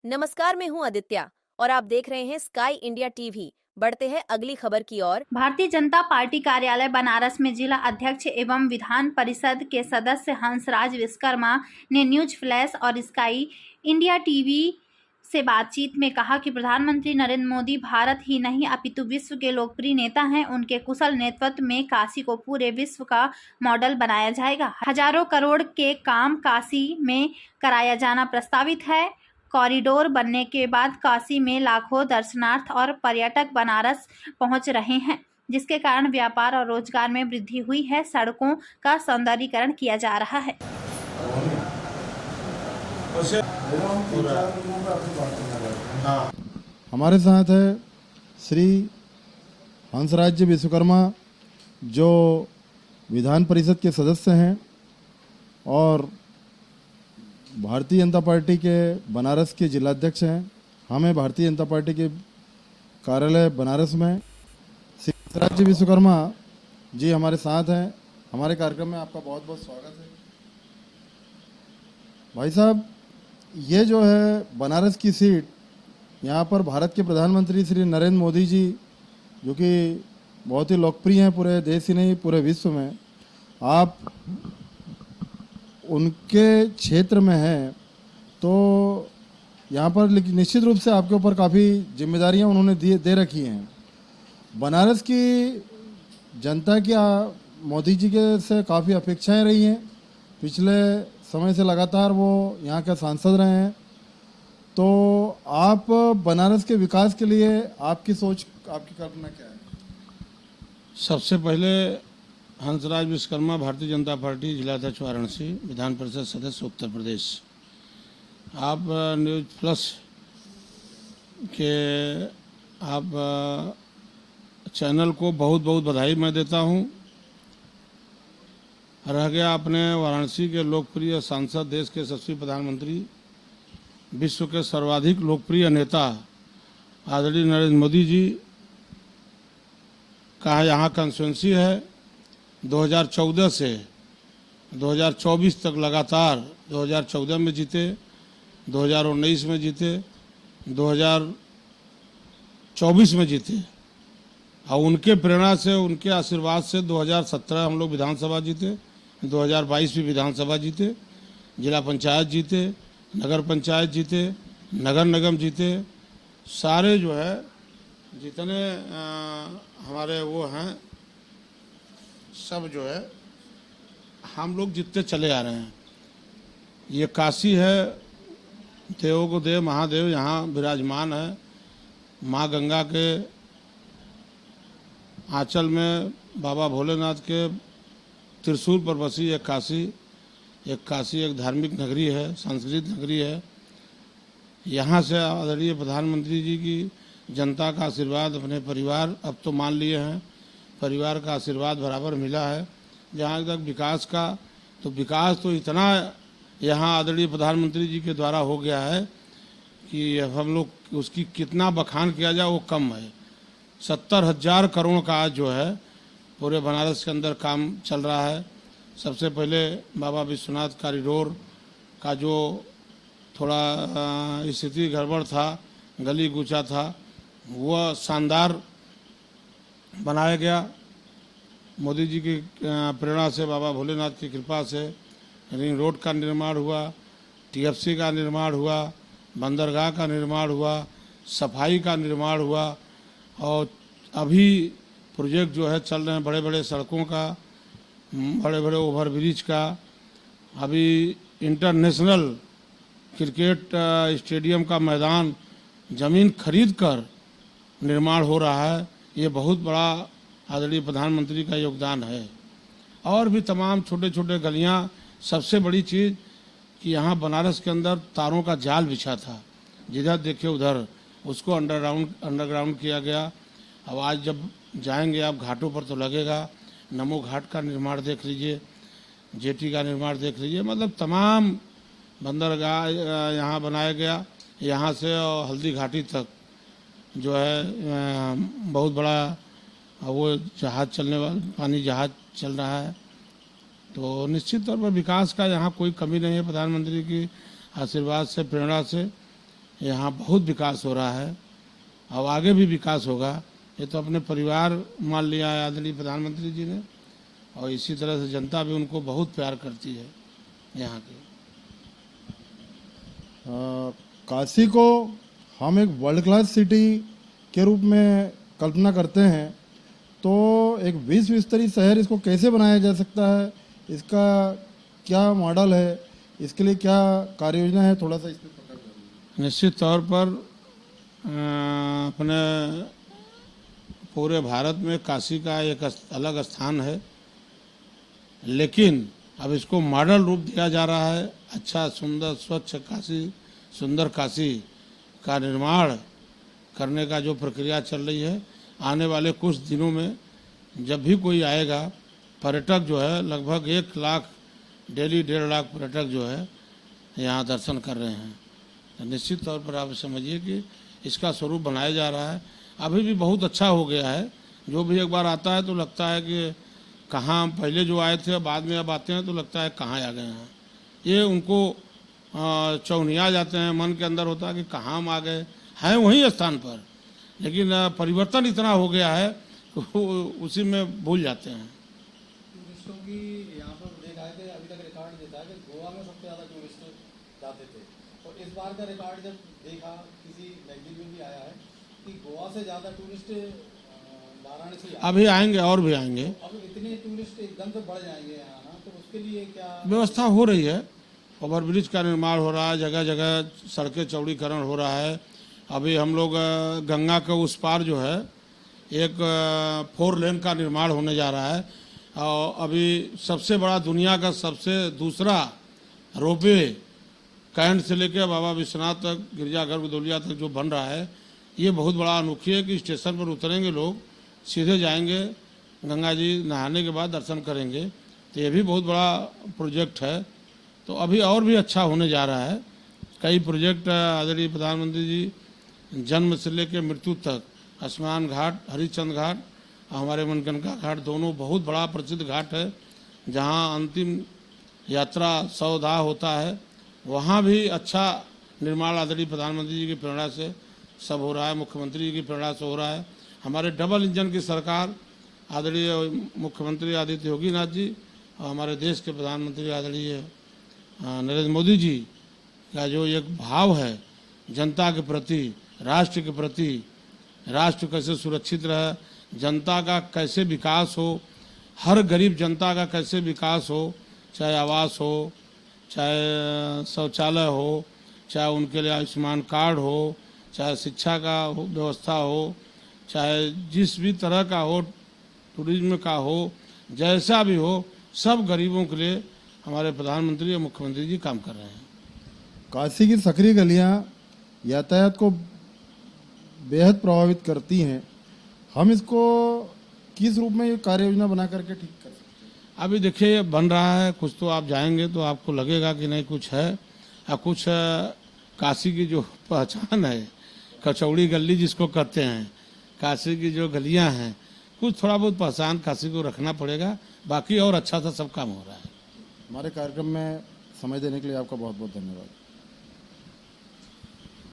नमस्कार, मैं हूं आदित्य और आप देख रहे हैं स्काई इंडिया टीवी। बढ़ते हैं अगली खबर की ओर। भारतीय जनता पार्टी कार्यालय बनारस में जिला अध्यक्ष एवं विधान परिषद के सदस्य हंसराज विश्वकर्मा ने न्यूज फ्लैश और स्काई इंडिया टीवी से बातचीत में कहा कि प्रधानमंत्री नरेंद्र मोदी भारत ही नहीं अपितु विश्व के लोकप्रिय नेता हैं। उनके कुशल नेतृत्व में काशी को पूरे विश्व का मॉडल बनाया जाएगा। हजारों करोड़ के काम काशी में कराया जाना प्रस्तावित है। कॉरिडोर बनने के बाद काशी में लाखों दर्शनार्थ और पर्यटक बनारस पहुंच रहे हैं, जिसके कारण व्यापार और रोजगार में वृद्धि हुई है। सड़कों का सौंदर्यीकरण किया जा रहा है। हमारे साथ है श्री हंसराज विश्वकर्मा, जो विधान परिषद के सदस्य हैं और भारतीय जनता पार्टी के बनारस के जिलाध्यक्ष हैं। हमें भारतीय जनता पार्टी के कार्यालय बनारस में श्री हंसराज विश्वकर्मा जी हमारे साथ हैं। हमारे कार्यक्रम में आपका बहुत बहुत स्वागत है। भाई साहब, ये जो है बनारस की सीट, यहाँ पर भारत के प्रधानमंत्री श्री नरेंद्र मोदी जी, जो कि बहुत ही लोकप्रिय हैं पूरे देश ही नहीं पूरे विश्व में, आप उनके क्षेत्र में हैं, तो यहाँ पर निश्चित रूप से आपके ऊपर काफ़ी जिम्मेदारियाँ उन्होंने दे रखी हैं। बनारस की जनता की मोदी जी के से काफ़ी अपेक्षाएं रही हैं। पिछले समय से लगातार वो यहाँ के सांसद रहे हैं। तो आप बनारस के विकास के लिए आपकी सोच, आपकी कल्पना क्या है? सबसे पहले हंसराज विश्वकर्मा, भारतीय जनता पार्टी जिलाध्यक्ष वाराणसी, विधान परिषद सदस्य उत्तर प्रदेश। आप न्यूज प्लस के आप चैनल को बहुत बहुत बधाई मैं देता हूं। रह गया अपने वाराणसी के लोकप्रिय सांसद, देश के यशस्वी प्रधानमंत्री, विश्व के सर्वाधिक लोकप्रिय नेता आदरणीय नरेंद्र मोदी जी का यहाँ कंस्टिट्यूंसी है। 2014 से 2024 तक लगातार 2014 में जीते, 2019 में जीते, 2024 में जीते और उनके प्रेरणा से, उनके आशीर्वाद से 2017 हम लोग विधानसभा जीते, 2022 भी विधानसभा जीते, जिला पंचायत जीते, नगर पंचायत जीते, नगर निगम जीते। सारे जो है जितने हमारे वो हैं, सब जो है हम लोग जीतते चले आ रहे हैं। ये काशी है, देवों को देव महादेव यहाँ विराजमान है। माँ गंगा के आंचल में बाबा भोलेनाथ के त्रिशूल पर बसी एक काशी एक धार्मिक नगरी है, सांस्कृतिक नगरी है। यहाँ से आदरणीय प्रधानमंत्री जी की जनता का आशीर्वाद, अपने परिवार अब तो मान लिए हैं, परिवार का आशीर्वाद बराबर मिला है। जहाँ तक विकास का, तो विकास तो इतना यहाँ आदरणीय प्रधानमंत्री जी के द्वारा हो गया है कि हम लोग उसकी कितना बखान किया जाए वो कम है। 70,000 करोड़ का आज जो है पूरे बनारस के अंदर काम चल रहा है। सबसे पहले बाबा विश्वनाथ कॉरिडोर का जो थोड़ा स्थिति गड़बड़ था, गली कूचा था, वह शानदार बनाया गया। मोदी जी की प्रेरणा से, बाबा भोलेनाथ की कृपा से रिंग रोड का निर्माण हुआ, टीएफसी का निर्माण हुआ, बंदरगाह का निर्माण हुआ, सफाई का निर्माण हुआ और अभी प्रोजेक्ट जो है चल रहे हैं बड़े बड़े सड़कों का, बड़े बड़े ओवरब्रिज का। अभी इंटरनेशनल क्रिकेट स्टेडियम का मैदान ज़मीन खरीद कर निर्माण हो रहा है। ये बहुत बड़ा आदरणीय प्रधानमंत्री का योगदान है। और भी तमाम छोटे छोटे गलियां। सबसे बड़ी चीज़ कि यहाँ बनारस के अंदर तारों का जाल बिछा था, जिधर देखिए उधर उसको अंडरग्राउंड किया गया। अब आज जब जाएंगे आप घाटों पर तो लगेगा। नमो घाट का निर्माण देख लीजिए, जेटी का निर्माण देख लीजिए, मतलब तमाम बंदरगाह यहाँ बनाया गया। यहाँ से और हल्दी घाटी तक जो है बहुत बड़ा वो जहाज़ चलने वाला, पानी जहाज़ चल रहा है। तो निश्चित तौर पर विकास का यहाँ कोई कमी नहीं है। प्रधानमंत्री की आशीर्वाद से, प्रेरणा से यहाँ बहुत विकास हो रहा है और आगे भी विकास होगा। ये तो अपने परिवार मान लिया है आदरणीय प्रधानमंत्री जी ने, और इसी तरह से जनता भी उनको बहुत प्यार करती है यहाँ की। काशी को हम एक वर्ल्ड क्लास सिटी के रूप में कल्पना करते हैं, तो एक विश्व स्तरीय शहर इसको कैसे बनाया जा सकता है, इसका क्या मॉडल है, इसके लिए क्या कार्य योजना है, थोड़ा सा इस पर प्रकाश डालिए। निश्चित तौर पर अपने पूरे भारत में काशी का एक अलग स्थान है, लेकिन अब इसको मॉडल रूप दिया जा रहा है। अच्छा सुंदर स्वच्छ काशी, सुंदर काशी का निर्माण करने का जो प्रक्रिया चल रही है, आने वाले कुछ दिनों में जब भी कोई आएगा, पर्यटक जो है लगभग 1 लाख डेली 1.5 लाख पर्यटक जो है यहाँ दर्शन कर रहे हैं। तो निश्चित तौर पर आप समझिए कि इसका स्वरूप बनाया जा रहा है। अभी भी बहुत अच्छा हो गया है। जो भी एक बार आता है तो लगता है कि कहाँ पहले जो आए थे बाद में अब आते हैं तो लगता है कहाँ आ गए हैं। ये उनको चौनिया जाते हैं, मन के अंदर होता है कि कहाँ हम आ गए हैं, वहीं स्थान पर, लेकिन परिवर्तन इतना हो गया है तो उसी में भूल जाते हैं। टूरिस्टों की यहाँ पर देखा है कि अभी तक रिकॉर्ड देता है कि गोवा में सबसे ज़्यादा टूरिस्ट जाते थे, और इस बार का रिकॉर्ड जब देखा किसी मैगजीन में भी आया है कि गोवा से ज़्यादा टूरिस्ट वाराणसी अभी आएंगे और भी आएंगे। अब इतने टूरिस्ट एकदम से बढ़ जाएंगे यहाँ ना, तो उसके लिए क्या व्यवस्था हो रही है। ओवरब्रिज का निर्माण हो रहा है, जगह जगह सड़कें चौड़ीकरण हो रहा है। अभी हम लोग गंगा के उस पार जो है एक 4 लेन का निर्माण होने जा रहा है, और अभी सबसे बड़ा दुनिया का सबसे दूसरा रोपवे कैंट से लेकर बाबा विश्वनाथ तक, गिरजाघर गदौलिया तक जो बन रहा है, ये बहुत बड़ा अनोखी है कि स्टेशन पर उतरेंगे लोग, सीधे जाएंगे गंगा जी, नहाने के बाद दर्शन करेंगे। तो ये भी बहुत बड़ा प्रोजेक्ट है। तो अभी और भी अच्छा होने जा रहा है। कई प्रोजेक्ट आदरणीय प्रधानमंत्री जी जन्म से लेकर मृत्यु तक, स्नान घाट, हरिश्चंद्र घाट, हमारे मनगंगा घाट, दोनों बहुत बड़ा प्रसिद्ध घाट है जहाँ अंतिम यात्रा सौदाह होता है। वहाँ भी अच्छा निर्माण आदरणीय प्रधानमंत्री जी की प्रेरणा से सब हो रहा है, मुख्यमंत्री जी की प्रेरणा से हो रहा है। हमारे डबल इंजन की सरकार आदरणीय मुख्यमंत्री आदित्य योगी नाथ जी और हमारे देश के प्रधानमंत्री आदरणीय नरेंद्र मोदी जी का जो एक भाव है जनता के प्रति, राष्ट्र के प्रति, राष्ट्र कैसे सुरक्षित रहे, जनता का कैसे विकास हो, हर गरीब जनता का कैसे विकास हो, चाहे आवास हो, चाहे शौचालय हो, चाहे उनके लिए आयुष्मान कार्ड हो, चाहे शिक्षा का व्यवस्था हो, चाहे जिस भी तरह का हो, टूरिज्म का हो, जैसा भी हो, सब गरीबों के लिए हमारे प्रधानमंत्री और मुख्यमंत्री जी काम कर रहे हैं। काशी की सकरी गलियां यातायात को बेहद प्रभावित करती हैं। हम इसको किस रूप में ये कार्य योजना बना करके ठीक कर सकते हैं? अभी देखिए बन रहा है, कुछ तो आप जाएंगे तो आपको लगेगा कि नहीं कुछ है, और कुछ काशी की जो पहचान है, कचौड़ी गली जिसको कहते हैं, काशी की जो गलियां हैं, कुछ थोड़ा बहुत पहचान काशी को रखना पड़ेगा। बाकी और अच्छा सा सब काम हो रहा है। हमारे कार्यक्रम में समय देने के लिए आपका बहुत बहुत धन्यवाद।